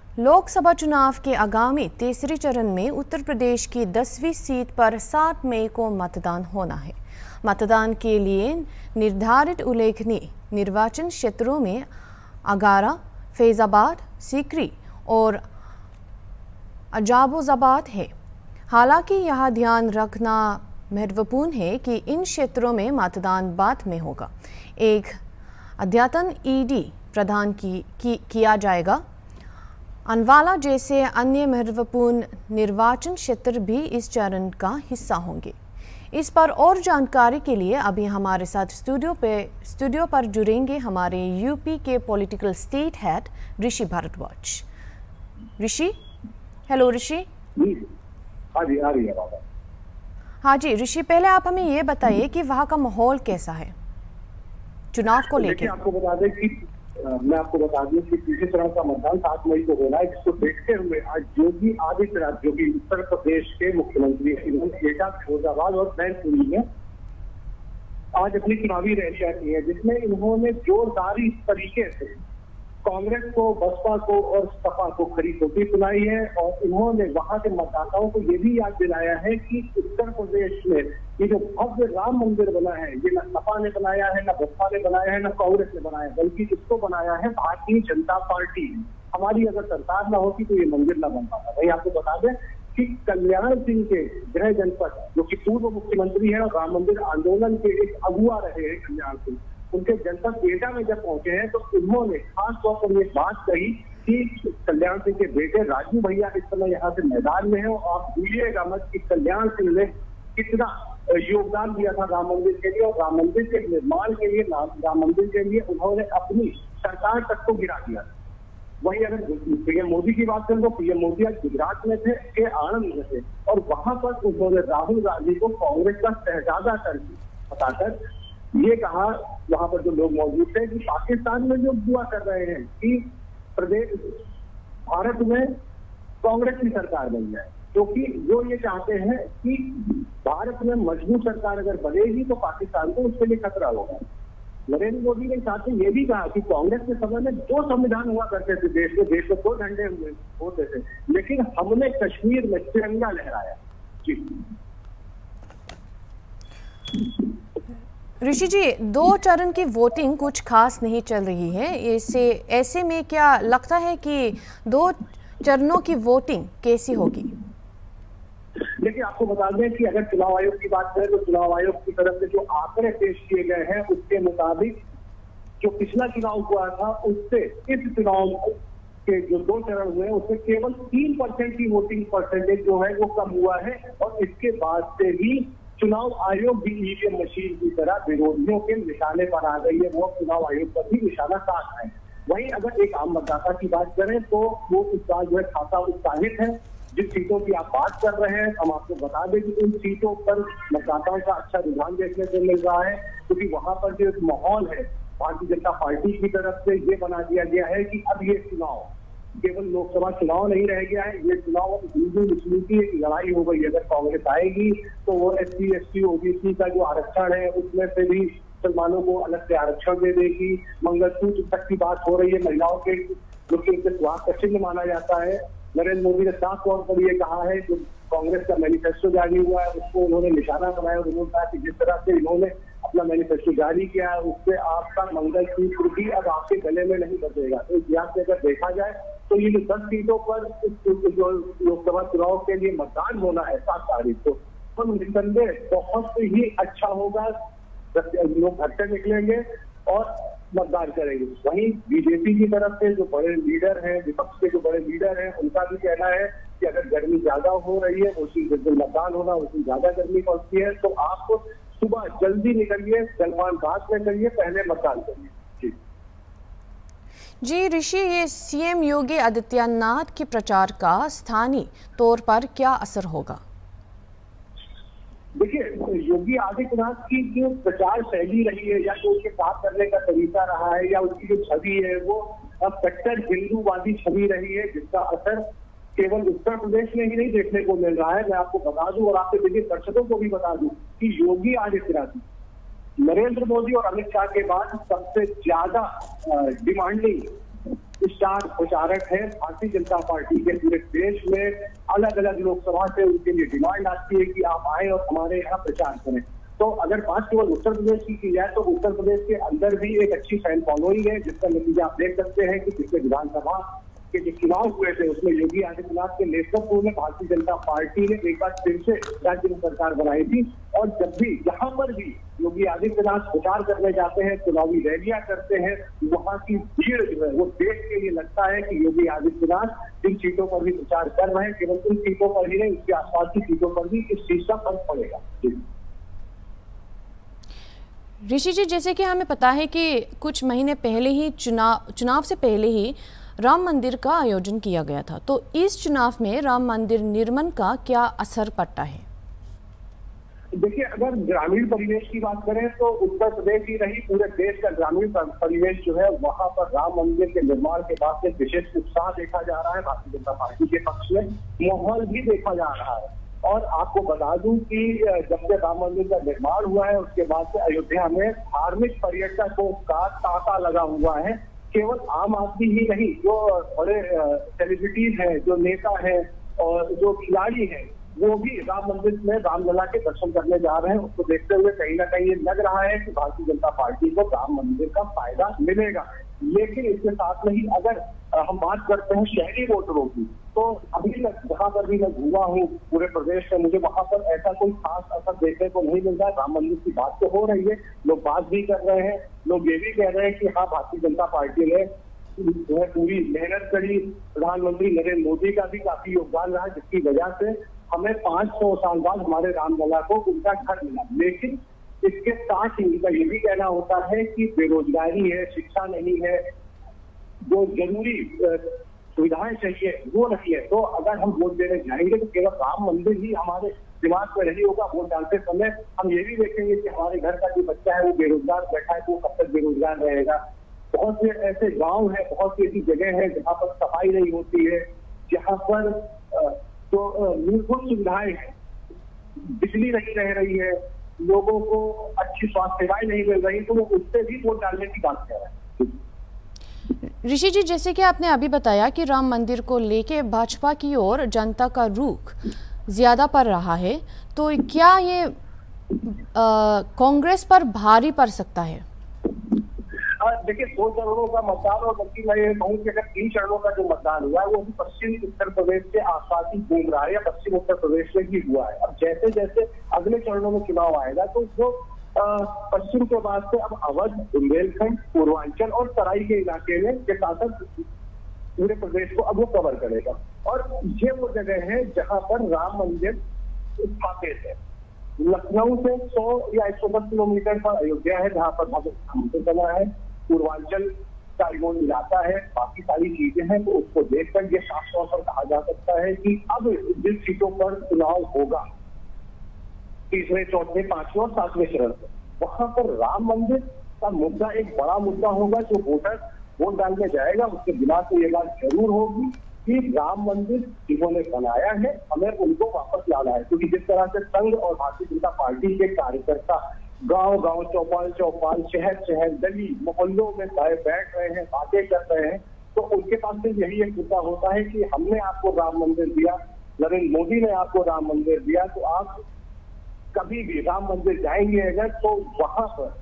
लोकसभा चुनाव के आगामी तीसरे चरण में उत्तर प्रदेश की 10वीं सीट पर 7 मई को मतदान होना है। मतदान के लिए निर्धारित उल्लेखनीय निर्वाचन क्षेत्रों में आगरा, फैजाबाद, सीकरी और अजाबोजाबाद है। हालांकि यह ध्यान रखना महत्वपूर्ण है कि इन क्षेत्रों में मतदान बाद में होगा। एक अद्यतन ईडी प्रदान किया जाएगा। अनवाला जैसे अन्य महत्वपूर्ण निर्वाचन क्षेत्र भी इस चरण का हिस्सा होंगे। इस पर और जानकारी के लिए अभी हमारे साथ स्टूडियो पर जुड़ेंगे हमारे यूपी के पॉलिटिकल स्टेट हेड ऋषि भारद्वाज। ऋषि, हेलो ऋषि। हाँ जी ऋषि, पहले आप हमें ये बताइए कि वहाँ का माहौल कैसा है चुनाव को लेकर। आपको बता दें कि मैं आपको बता दूं कि तीसरे चरण का मतदान 7 मई को होना है, जिसको देखते हुए आज योगी आदित्यनाथ जो कि उत्तर प्रदेश के मुख्यमंत्री हैं, इन्होंने एटा, फैजाबाद और मैनपुरी में आज अपनी चुनावी रैलियां की है, जिसमें इन्होंने जोरदारी तरीके से कांग्रेस को, बसपा को और सपा को खरी खोटी सुनाई है। और इन्होंने वहां के मतदाताओं को ये भी याद दिलाया है कि उत्तर प्रदेश में ये जो भव्य राम मंदिर बना है, ये न सपा ने बनाया है, न बसपा ने बनाया है, न कांग्रेस ने बनाया है, बल्कि इसको बनाया है भारतीय जनता पार्टी। हमारी अगर सरकार न होती तो ये मंदिर न बन पाता। भाई आपको बता दें कि कल्याण सिंह के गृह जनपद, जो कि पूर्व मुख्यमंत्री है और राम मंदिर आंदोलन के एक अगुआ रहे हैं कल्याण सिंह, उनके जनपद एटा में जब पहुंचे हैं तो उन्होंने खास तौर पर ये बात कही कि कल्याण सिंह के बेटे राजू भैया इस समय यहाँ से मैदान में है और आप भूलिएगा मत कि कल्याण सिंह ने कितना योगदान दिया था राम मंदिर के लिए, और राम मंदिर के निर्माण के लिए, राम मंदिर के लिए उन्होंने अपनी सरकार तक को गिरा दिया। वहीं अगर पीएम मोदी की बात करें तो पीएम मोदी आज गुजरात में थे, के आणंद में थे, और वहां पर उन्होंने राहुल गांधी को कांग्रेस का शहजादा बताकर ये कहा, वहां पर जो लोग मौजूद थे, कि पाकिस्तान में जो दुआ कर रहे हैं कि प्रदेश भारत में कांग्रेस की सरकार बन जाए, क्योंकि वो ये चाहते हैं कि भारत में मजबूत सरकार अगर बनेगी तो पाकिस्तान को उसके लिए खतरा होगा। नरेंद्र मोदी ने साथ में ये भी कहा कि कांग्रेस के समय में 2 संविधान हुआ करते थे देश में 2 झंडे होते थे, लेकिन हमने कश्मीर में तिरंगा लहराया। जी ऋषि जी, 2 चरण की वोटिंग कुछ खास नहीं चल रही है। ऐसे में क्या लगता है कि 2 चरणों की वोटिंग कैसी होगी? देखिए आपको बता दें कि अगर चुनाव आयोग की बात करें तो चुनाव आयोग की तरफ से जो आंकड़े पेश किए गए हैं उसके मुताबिक जो पिछला चुनाव हुआ था उससे इस चुनाव के जो 2 चरण हुए उसमें केवल 3% की वोटिंग परसेंटेज जो है वो कम हुआ है। और इसके बाद से ही चुनाव आयोग भी ईवीएम मशीन की तरह विरोधियों के निशाने पर आ गई है, वो चुनाव आयोग पर भी निशाना साध है। वहीं अगर एक आम मतदाता की बात करें तो वो इस बार जो है खासा उत्साहित है। जिन सीटों की आप बात कर रहे हैं हम आपको बता दें कि उन सीटों पर मतदाताओं का अच्छा रुझान देखने को मिल रहा है, क्योंकि वहां पर जो एक माहौल है भारतीय जनता पार्टी की तरफ से ये बना दिया गया है कि अब ये चुनाव केवल लोकसभा चुनाव नहीं रह गया है, ये चुनाव अब हिंदू मुस्लिम की एक लड़ाई हो गई। अगर कांग्रेस आएगी तो वो SC, ST, OBC का जो आरक्षण है उसमें से भी मुसलमानों को अलग से आरक्षण दे देगी। मंगलसूत्र तक की बात हो रही है महिलाओं के, जो कि उनके स्वास्थ्य का चिन्ह माना जाता है। नरेंद्र मोदी ने साफ तौर पर ये कहा है, जो कांग्रेस का मैनिफेस्टो जारी हुआ है उसको उन्होंने निशाना बनाया और उन्होंने कहा कि जिस तरह से इन्होंने अपना मैनिफेस्टो जारी किया है उससे आपका मंगलसूत्र भी अब आपके गले में नहीं बचेगा। तो इतिहास में अगर देखा जाए तो ये जो 10 सीटों पर जो लोकसभा चुनाव के लिए मतदान होना है 7 तारीख को, तो निसंदेह बहुत ही अच्छा होगा। लोग घर से निकलेंगे और मतदान करेंगे। वहीं बीजेपी की तरफ से जो बड़े लीडर हैं, विपक्ष के जो बड़े लीडर हैं, उनका भी कहना है कि अगर गर्मी ज्यादा हो रही है उसी मतदान होना उसी ज्यादा गर्मी पड़ती है, तो आप सुबह जल्दी निकलिए, जलपान बाद में करिए, पहले मतदान करिए। जी ऋषि, ये सीएम योगी आदित्यनाथ के प्रचार का स्थानीय तौर पर क्या असर होगा? देखिए योगी आदित्यनाथ की जो प्रचार शैली रही है या जो उसके बात करने का तरीका रहा है या उसकी जो छवि है वो अब कट्टर हिंदूवादी छवि रही है, जिसका असर केवल उत्तर प्रदेश में ही नहीं देखने को मिल रहा है। मैं आपको बता दूं और आपके दिल्ली दर्शकों को भी बता दूं कि योगी आदित्यनाथ नरेंद्र मोदी और अमित शाह के बाद सबसे ज्यादा डिमांडिंग स्टार प्रचारक है भारतीय जनता पार्टी के। पूरे देश में अलग अलग लोकसभा से उनके लिए डिमांड आती है कि आप आए और हमारे यहाँ प्रचार करें। तो अगर बात केवल उत्तर प्रदेश की जाए तो उत्तर प्रदेश के अंदर भी एक अच्छी फैन फॉलोइंग है, जिसका नतीजा आप देख सकते हैं कि पिछले विधानसभा के जो चुनाव हुए थे उसमें योगी आदित्यनाथ के नेतृत्व में भारतीय जनता पार्टी ने एक बार फिर से राज्य में सरकार बनाई थी। और जब भी जहां पर भी योगी आदित्यनाथ प्रचार करने जाते हैं, चुनावी रैलियां करते हैं, वहां की भीड़ जो है वो देश के लिए लगता है कि योगी आदित्यनाथ जिन सीटों पर भी प्रचार कर रहे हैं केवल उन सीटों पर ही नहीं, उसके आसपास की सीटों पर भी इस चीज का फर्क पड़ेगा। ऋषि जी, जैसे कि हमें पता है कि कुछ महीने पहले ही चुनाव से पहले ही राम मंदिर का आयोजन किया गया था, तो इस चुनाव में राम मंदिर निर्माण का क्या असर पड़ता है? देखिए, अगर ग्रामीण परिवेश की बात करें तो उत्तर प्रदेश ही नहीं पूरे देश का ग्रामीण परिवेश जो है वहां पर राम मंदिर के निर्माण के बाद से विशेष उत्साह देखा जा रहा है। भारतीय जनता पार्टी के पक्ष में माहौल भी देखा जा रहा है। और आपको बता दूं कि जब से राम मंदिर का निर्माण हुआ है उसके बाद से अयोध्या में धार्मिक पर्यटकों का तांता लगा हुआ है। केवल आम आदमी ही नहीं, जो बड़े सेलिब्रिटीज हैं, जो नेता हैं और जो खिलाड़ी हैं, वो भी राम मंदिर में रामलला के दर्शन करने जा रहे हैं। उसको देखते हुए कहीं ना कहीं ये लग रहा है कि भारतीय जनता पार्टी को राम मंदिर का फायदा मिलेगा। लेकिन इसके साथ में ही अगर हम बात करते हैं शहरी वोटरों की, तो अभी तक जहां पर भी मैं घूमा हूँ पूरे प्रदेश में, मुझे वहां पर ऐसा कोई खास असर देखने को नहीं मिल रहा है। राम मंदिर की बात तो हो रही है, लोग बात भी कर रहे हैं, लोग ये भी कह रहे हैं कि हाँ, भारतीय जनता पार्टी ने जो है पूरी मेहनत करी। प्रधानमंत्री नरेंद्र मोदी का भी काफी योगदान रहा, जिसकी वजह से हमें 500 साल बाद हमारे रामलला को उनका घर मिला। लेकिन इसके साथ ही उनका ये भी कहना होता है कि बेरोजगारी है, शिक्षा नहीं है, जो जरूरी सुविधाएं चाहिए वो नहीं है। तो अगर हम वोट देने जाएंगे तो केवल राम मंदिर ही हमारे दिमाग में नहीं होगा। वोट डालते समय हम ये भी देखेंगे कि हमारे घर का जो बच्चा है वो बेरोजगार बैठा है, तो कब तक बेरोजगार रहेगा। बहुत से ऐसे गांव है, बहुत सी ऐसी जगह है जहाँ पर सफाई नहीं होती है, जहाँ पर तो मूलभूत सुविधाएं हैं, बिजली नहीं रह रही है, लोगों को अच्छी स्वास्थ्य सेवाएं नहीं मिल रही, तो वो उससे भी वोट डालने की बात कर रहे हैं। ऋषि जी, जैसे कि आपने अभी बताया कि राम मंदिर को लेके भाजपा की ओर जनता का रुख ज्यादा पड़ रहा है, तो क्या ये कांग्रेस पर भारी पड़ सकता है? देखिए, 2 चरणों का मतदान, और बल्कि मैं ये कहूँ कि अगर 3 चरणों का जो मतदान हुआ है वो भी पश्चिम उत्तर प्रदेश के आसपास ही घूम रहा है या पश्चिम उत्तर प्रदेश में ही हुआ है। अब जैसे जैसे अगले चरणों में चुनाव आएगा तो जो पश्चिम के बाद से अब अवध, बुंदेलखंड, पूर्वांचल और तराई के इलाके में के साथ पूरे प्रदेश को अब वो कवर करेगा। और ये वो जगह है जहां पर राम मंदिर स्थापित है। लखनऊ से 100 या 110 किलोमीटर पर अयोध्या है जहां पर भगवान मंदिर बना है। पूर्वांचल का वो इलाका है, बाकी सारी चीजें हैं, तो उसको देखकर ये साफ तौर पर कहा जा सकता है कि अब जिन सीटों पर चुनाव होगा, तीसरे, चौथे, पांचवें और 7वें चरण में, वहां पर राम मंदिर का मुद्दा एक बड़ा मुद्दा होगा। जो वोटर वोट डालने जाएगा उसके दिमाग में ये बात जरूर होगी कि राम मंदिर जिन्होंने बनाया है हमें उनको वापस लाना है। क्योंकि जिस तरह से संघ और भारतीय जनता पार्टी के कार्यकर्ता गांव गांव, चौपाल चौपाल, शहर शहर, गली मोहल्लों में बैठ रहे हैं, बातें कर रहे हैं, तो उनके पास से यही एक मुद्दा होता है कि हमने आपको राम मंदिर दिया, नरेंद्र मोदी ने आपको राम मंदिर दिया, तो आप कभी भी राम मंदिर जाएंगे अगर तो वहां पर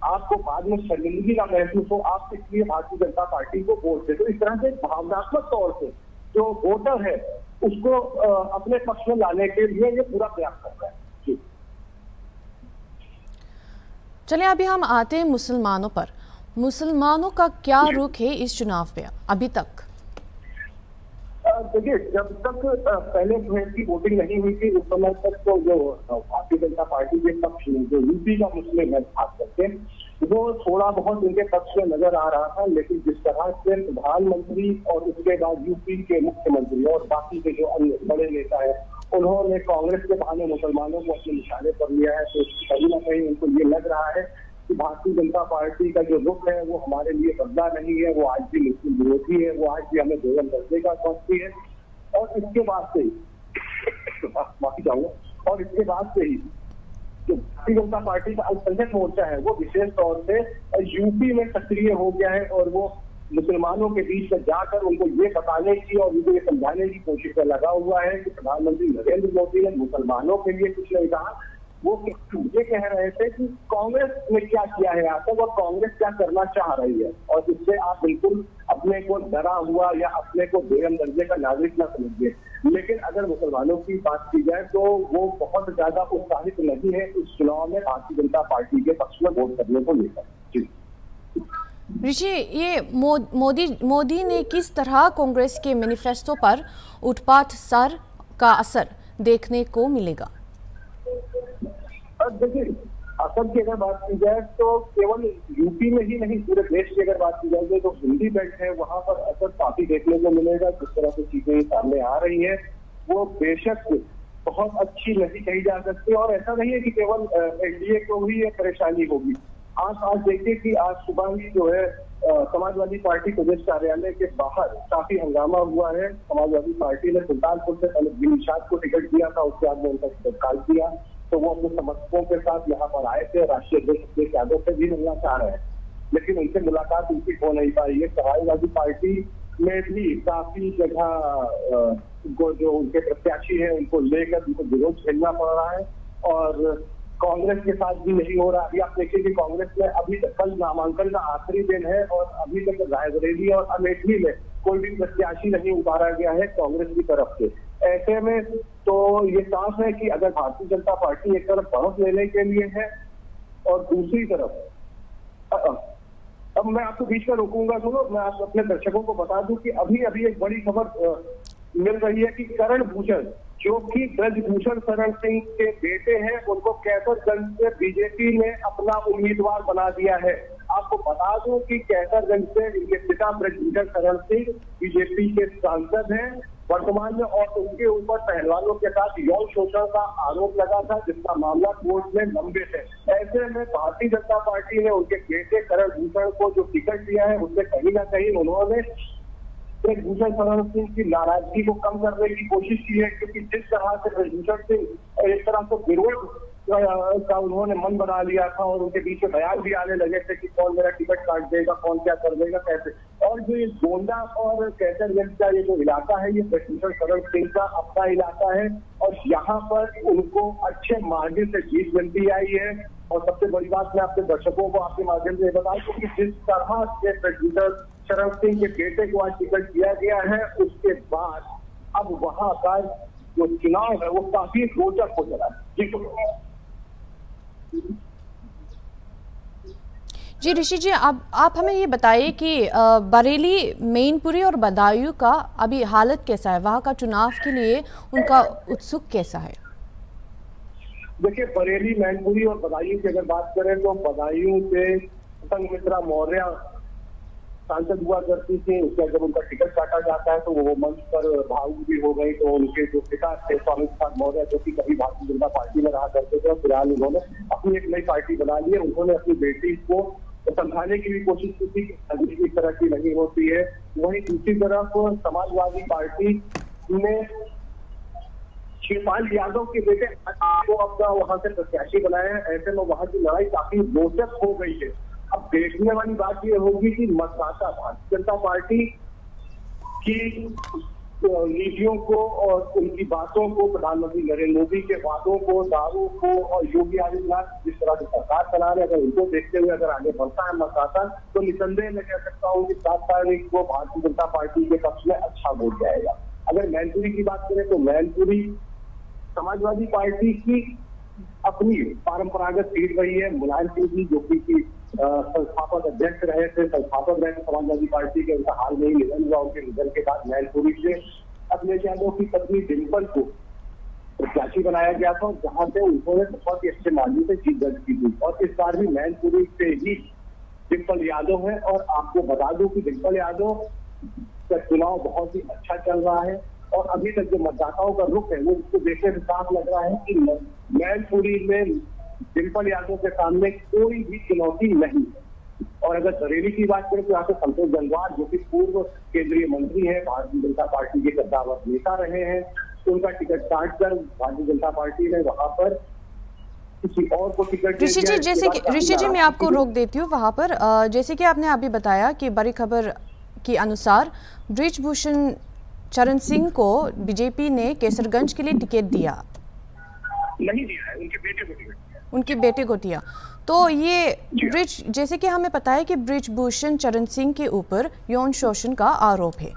आपको बाद में शर्मिंदगी का महसूस हो, आप इसलिए भारतीय जनता पार्टी को वोट दे। तो इस तरह से भावनात्मक तौर से जो वोटर है उसको अपने पक्ष में लाने के लिए ये पूरा प्रयास कर रहा है। चलिए, अभी हम आते हैं मुसलमानों पर। मुसलमानों का क्या रुख है इस चुनाव पे अभी तक? देखिए, जब तक पहले फेज की वोटिंग नहीं हुई थी उस समय तक तो जो भारतीय जनता पार्टी के पक्ष में जो यूपी का मुस्लिम है खास करके, वो थोड़ा बहुत उनके पक्ष में नजर आ रहा था। लेकिन जिस तरह से प्रधानमंत्री और उसके बाद यूपी के मुख्यमंत्री और बाकी के जो अन्य बड़े नेता है उन्होंने कांग्रेस के बहाने मुसलमानों को अपने निशाने पर लिया है, तो कहीं ना कहीं उनको ये लग रहा है कि भारतीय जनता पार्टी का जो रुख है वो हमारे लिए बदला नहीं है, वो आज भी मुस्लिम विरोधी है, वो आज भी हमें दोगल दर्जे का समझती है। और इसके बाद से ही माफी चाहूंगा, और इसके बाद से ही जो भारतीय जनता पार्टी का अल्पसंख्यक मोर्चा है वो विशेष तौर से यूपी में सक्रिय हो गया है और वो मुसलमानों के बीच में जाकर उनको ये बताने की और उनको ये समझाने की कोशिश में लगा हुआ है कि प्रधानमंत्री नरेंद्र मोदी ने मुसलमानों के लिए कुछ नहीं कहा। वो ये कह रहे थे कि कांग्रेस ने क्या किया है यहाँ तक और कांग्रेस क्या करना चाह रही है, और इससे आप बिल्कुल अपने को डरा हुआ या अपने को बेगम दर्जे का नागरिक न समझिए। लेकिन अगर मुसलमानों की बात की जाए तो वो बहुत ज्यादा उत्साहित नहीं है इस चुनाव में भारतीय जनता पार्टी के पक्ष में वोट करने को लेकर। जी ऋषि, ये मोदी ने किस तरह कांग्रेस के मैनिफेस्टो पर उत्पात सर का असर देखने को मिलेगा? देखिए, असर की अगर बात की जाए तो केवल यूपी में ही नहीं, पूरे देश की अगर बात की जाए तो हिंदी बेल्ट है वहां पर असर काफी देखने को मिलेगा। जिस तरह से चीजें सामने आ रही है वो बेशक बहुत अच्छी नहीं कही जा सकती, और ऐसा नहीं है कि केवल एनडीए को ही ये परेशानी होगी। आज देखिए कि आज सुबह ही जो है समाजवादी पार्टी प्रदेश कार्यालय के बाहर काफी हंगामा हुआ है। समाजवादी पार्टी ने सुल्तानपुर से पहले निषाद को टिकट दिया था, उसके बाद में उनका टिकट काट दिया, तो वो अपने समर्थकों के साथ यहाँ पर आए थे। राष्ट्रीय अध्यक्ष अखिलेश यादव से भी मिलना चाह रहे हैं, लेकिन उनसे मुलाकात उनकी हो नहीं पाई है। समाजवादी पार्टी में भी काफी जगह जो उनके प्रत्याशी है उनको लेकर उनको विरोध झेलना पड़ रहा है, और कांग्रेस के साथ भी नहीं हो रहा। अभी आप देखिए कि कांग्रेस में अभी तक कल नामांकन का आखिरी दिन है और अभी तक रायबरेली और अमेठी में कोई भी प्रत्याशी नहीं उतारा गया है कांग्रेस की तरफ से। ऐसे में तो ये साफ है कि अगर भारतीय जनता पार्टी एक तरफ बढ़त लेने के लिए है और दूसरी तरफ, अब मैं आपको बीच में रोकूंगा, सुनो, मैं आप अपने दर्शकों को बता दूं कि अभी एक बड़ी खबर मिल रही है कि करण भूषण, जो कि ब्रजभूषण शरण सिंह के बेटे हैं, उनको कैसरगंज से बीजेपी ने अपना उम्मीदवार बना दिया है। आपको बता दूं कि कैसरगंज से इनके पिता ब्रजभूषण शरण सिंह बीजेपी के सांसद हैं वर्तमान में, और उनके ऊपर पहलवानों के साथ यौन शोषण का आरोप लगा था, जिसका मामला कोर्ट में लंबित है। ऐसे में भारतीय जनता पार्टी ने उनके बेटे करण भूषण को जो टिकट दिया है उससे कहीं ना कहीं उन्होंने ब्रजभूषण शरण सिंह की नाराजगी को कम करने की कोशिश की है, क्योंकि जिस तरह से ब्रजभूषण सिंह एक तरह से विरोध का उन्होंने मन बना लिया था और उनके बीच में बयान भी आने लगे थे कि कौन मेरा टिकट काट देगा, कौन क्या कर देगा, कैसे। और जो ये गोंडा और कैसरगंज का ये जो इलाका है ये ब्रजभूषण शरण सिंह का अपना इलाका है, और यहाँ पर उनको अच्छे मार्जिन से जीत मिलती आई है। और सबसे बड़ी बात मैं अपने दर्शकों को आपके माध्यम से बताऊं, क्योंकि जिस तरह से ब्रजभूषण शरण सिंह के बेटे को आज टिकट दिया गया है, उसके बाद अब वहां का जो चुनाव है वो काफी रोचक हो चला है। जी ऋषि जी, आप हमें ये बताइए कि बरेली, मैनपुरी और बदायूं का अभी हालत कैसा है, वहां का चुनाव के लिए उनका उत्सुक कैसा है? देखिए, बरेली, मैनपुरी और बदायूं की अगर बात करें तो बदायूं से संघमित्रा मौर्य सांसद हुआ करती थी। उसका जब उनका टिकट काटा जाता है तो वो मंच पर भावुक भी हो गई, तो उनके जो पिता थे स्वामी प्रसाद मौर्य, जो कि कभी भारतीय जनता पार्टी में रहा करते थे, फिलहाल उन्होंने अपनी एक नई पार्टी बना ली है। उन्होंने अपनी बेटी को समझाने की भी कोशिश की थी कि इस तरह की नहीं होती है। वहीं दूसरी तरफ समाजवादी पार्टी ने शिवपाल यादव के बेटे को अपना वहां से प्रत्याशी बनाया है। ऐसे में वहां की लड़ाई काफी रोचक हो गई है। अब देखने वाली बात यह होगी कि मतदाता भारतीय जनता पार्टी की नीतियों को और उनकी बातों को, प्रधानमंत्री नरेंद्र मोदी के वादों को, दावों को, और योगी आदित्यनाथ जिस तरह की सरकार चला रहे, अगर उनको देखते हुए अगर आगे बढ़ता है मतदाता, तो निसंदेह मैं कह सकता हूँ कि 7 तारीख को भारतीय जनता पार्टी के पक्ष में अच्छा वोट जाएगा। अगर मैनपुरी की बात करें तो मैनपुरी समाजवादी पार्टी की अपनी परंपरागत सीट रही है। मुलायम सिंह जी, जो कि संस्थापक अध्यक्ष रहे थे, संस्थापक रहे समाजवादी पार्टी के, उनका हाल में ही निधन हुआ। उनके निधन के बाद मैनपुरी से अखिलेश यादव की पत्नी डिम्पल को प्रत्याशी बनाया गया था, जहां से उन्होंने बहुत ही अच्छे मार्जिन से जीत दर्ज की थी। और इस बार भी मैनपुरी से ही डिम्पल यादव है, और आपको बता दूं कि डिम्पल यादव का चुनाव बहुत ही अच्छा चल रहा है, और अभी तक जो मतदाताओं का रुख है वो उसको देखने से साफ लग रहा है कि मैनपुरी में डिम्पल यादव के सामने कोई भी चुनौती नहीं। और अगर बरेली की बात करें तो यहाँ से संतोष गंगवार, जो कि पूर्व केंद्रीय मंत्री है, भारतीय जनता पार्टी के कद्दावर नेता रहे हैं, उनका टिकट काट कर भारतीय जनता पार्टी ने वहां पर किसी और को टिकट। ऋषि जी, मैं आपको रोक देती हूँ वहां पर। जैसे कि आपने अभी बताया कि बड़ी खबर के अनुसार बृजभूषण चरण सिंह को बीजेपी ने केसरगंज के लिए टिकट दिया। नहीं दिया है, उनके बेटे को टिकट दिया। उनके बेटे को दिया। तो ये जैसे कि हमें पता है कि बृजभूषण चरण सिंह के ऊपर यौन शोषण का आरोप है,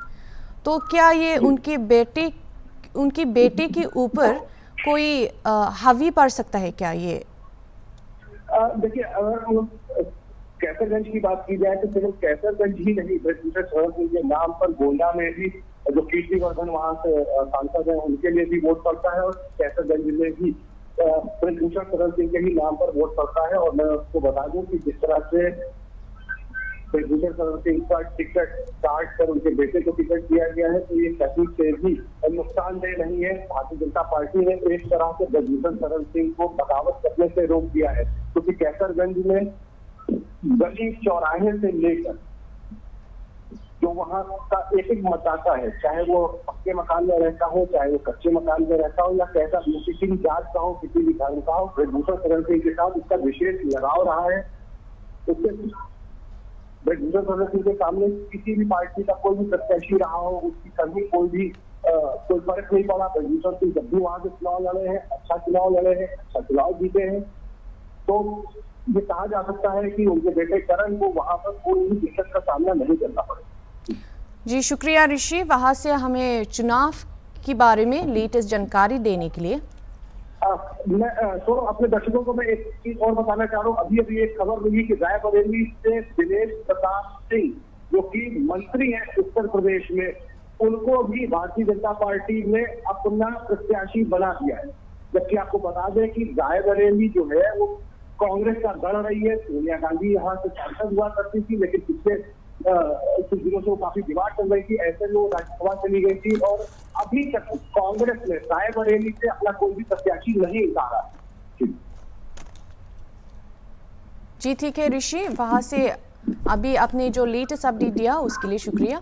तो क्या ये उनके बेटे के ऊपर कोई हावी पड़ सकता है क्या? ये देखिए, अगर कैसरगंज की बात की जाए तो सिर्फ कैसरगंज ही नहीं, बृजभूषण शरण सिंह के नाम पर गोंडा में भी जो कीर्तिवर्धन वहां से सांसद है उनके लिए भी वोट पड़ता है, और कैसरगंज में भी बृजभूषण शरण सिंह के ही नाम पर वोट पड़ता है। और मैं आपको बता दूं कि जिस तरह से बृजभूषण शरण सिंह का टिकट काट कर उनके बेटे को टिकट दिया गया है, तो ये कहीं से भी नुकसानदेह नहीं है। भारतीय जनता पार्टी ने एक तरह से बृजभूषण शरण सिंह को बगावत करने से रोक दिया है, क्योंकि कैसरगंज में गली चौराहे से लेकर जो वहां का एक एक मतदाता है, चाहे वो पक्के मकान में रहता हो, चाहे वो कच्चे मकान में रहता हो, या कैसा किसी भी जात का हो, किसी भी धर्म का हो, बृजभूषण शरण सिंह के साथ उसका विशेष लगाव रहा है। उससे बृजभूषण शरण सिंह के सामने किसी भी पार्टी का कोई भी प्रत्याशी रहा हो, उसकी कभी कोई फर्क नहीं पड़ा। बृजभूषण सिंह जब भी वहां से चुनाव लड़े हैं, अच्छा चुनाव लड़े हैं, अच्छा चुनाव जीते हैं। तो ये कहा जा सकता है कि उनके बेटे करण को वहां पर कोई भी दिक्कत का सामना नहीं करना पड़ेगा। जी शुक्रिया ऋषि, वहां से हमें चुनाव के बारे में लेटेस्ट जानकारी देने के लिए। मैं अपने दर्शकों को मैं एक चीज और बताना चाह रहा हूँ। अभी एक खबर मिली कि रायबरेली से दिनेश प्रताप सिंह जो कि मंत्री हैं उत्तर प्रदेश में, उनको भी भारतीय जनता पार्टी ने अपना प्रत्याशी बना दिया है। जबकि आपको बता दें कि रायबरेली जो है वो कांग्रेस का गढ़ रही है। सोनिया गांधी यहाँ से सांसद हुआ करती थी, लेकिन पिछले कुछ दिनों से वो काफी डिमांड चल रही थी, ऐसे में वो राज्यसभा चली गई थी, और अभी तक कांग्रेस ने रायबरेली से अपना कोई भी प्रत्याशी नहीं उतारा। जी ठीक है ऋषि, वहां से अभी आपने जो लेटेस्ट अपडेट दिया उसके लिए शुक्रिया।